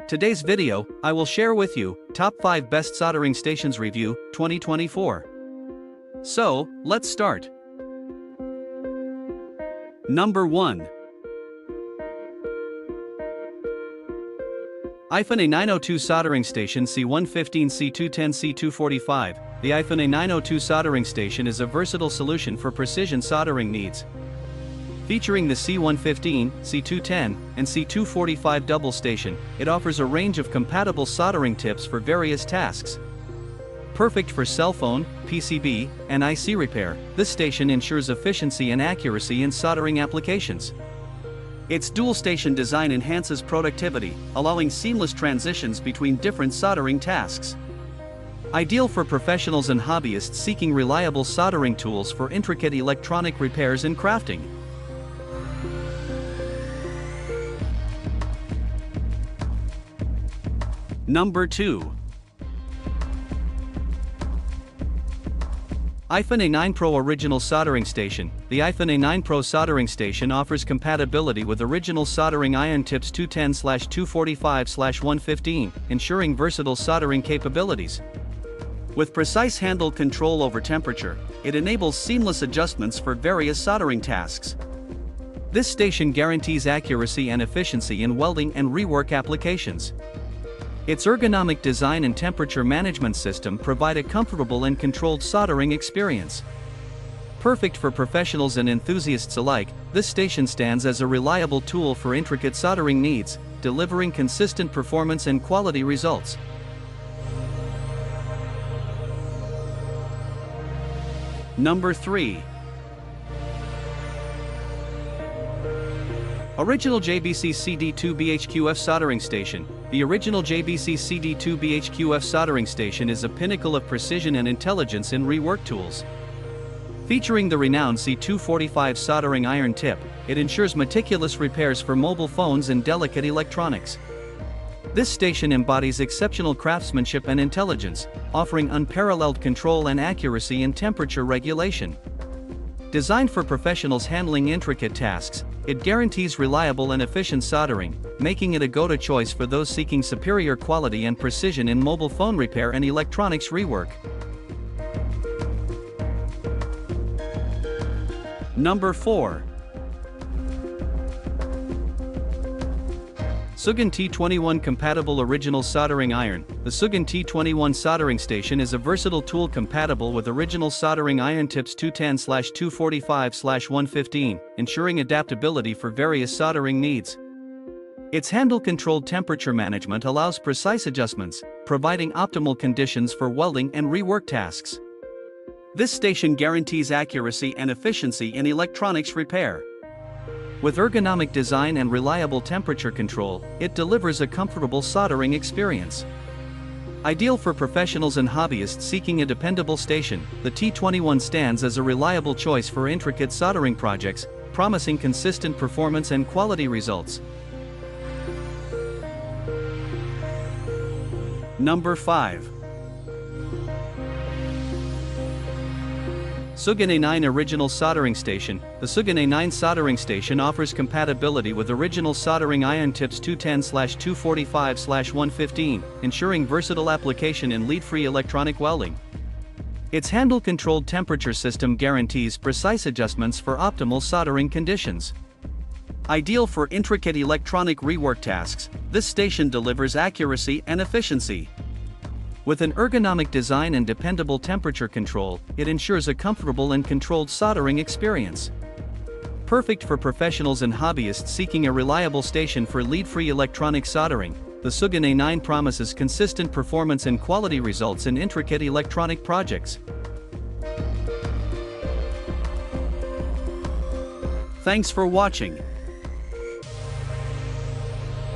Today's video, I will share with you, Top 5 Best Soldering Stations Review, 2024. So, let's start. Number 1. AIFEN A902 Soldering Station C115 C210 C245. The AIFEN A902 Soldering Station is a versatile solution for precision soldering needs. Featuring the C115, C210, and C245 double station, it offers a range of compatible soldering tips for various tasks. Perfect for cell phone, PCB, and IC repair, this station ensures efficiency and accuracy in soldering applications. Its dual-station design enhances productivity, allowing seamless transitions between different soldering tasks. Ideal for professionals and hobbyists seeking reliable soldering tools for intricate electronic repairs and crafting. Number 2. AIFEN A9 Pro Original Soldering Station. The AIFEN A9 Pro Soldering Station offers compatibility with original soldering iron tips 210/245/115, ensuring versatile soldering capabilities. With precise handle control over temperature, it enables seamless adjustments for various soldering tasks. This station guarantees accuracy and efficiency in welding and rework applications. Its ergonomic design and temperature management system provide a comfortable and controlled soldering experience. Perfect for professionals and enthusiasts alike, this station stands as a reliable tool for intricate soldering needs, delivering consistent performance and quality results. Number 3. Original JBC CD2 BHQF Soldering Station. The original JBC CD2 BHQF soldering station is a pinnacle of precision and intelligence in rework tools. Featuring the renowned C245 soldering iron tip, it ensures meticulous repairs for mobile phones and delicate electronics. This station embodies exceptional craftsmanship and intelligence, offering unparalleled control and accuracy in temperature regulation. Designed for professionals handling intricate tasks, it guarantees reliable and efficient soldering, making it a go-to choice for those seeking superior quality and precision in mobile phone repair and electronics rework. Number 4. Sugan T21 Compatible Original Soldering Iron. The Sugan T21 Soldering Station is a versatile tool compatible with original soldering iron tips 210/245/115, ensuring adaptability for various soldering needs. Its handle-controlled temperature management allows precise adjustments, providing optimal conditions for welding and rework tasks. This station guarantees accuracy and efficiency in electronics repair. With ergonomic design and reliable temperature control, it delivers a comfortable soldering experience. Ideal for professionals and hobbyists seeking a dependable station, the T21 stands as a reliable choice for intricate soldering projects, promising consistent performance and quality results. Number 5. Sugane A9 Original Soldering Station. The Sugane A9 Soldering Station offers compatibility with original soldering iron tips 210/245/115, ensuring versatile application in lead-free electronic welding. Its handle-controlled temperature system guarantees precise adjustments for optimal soldering conditions. Ideal for intricate electronic rework tasks, this station delivers accuracy and efficiency. With an ergonomic design and dependable temperature control, it ensures a comfortable and controlled soldering experience. Perfect for professionals and hobbyists seeking a reliable station for lead-free electronic soldering, the Sugane A9 promises consistent performance and quality results in intricate electronic projects. Thanks for watching.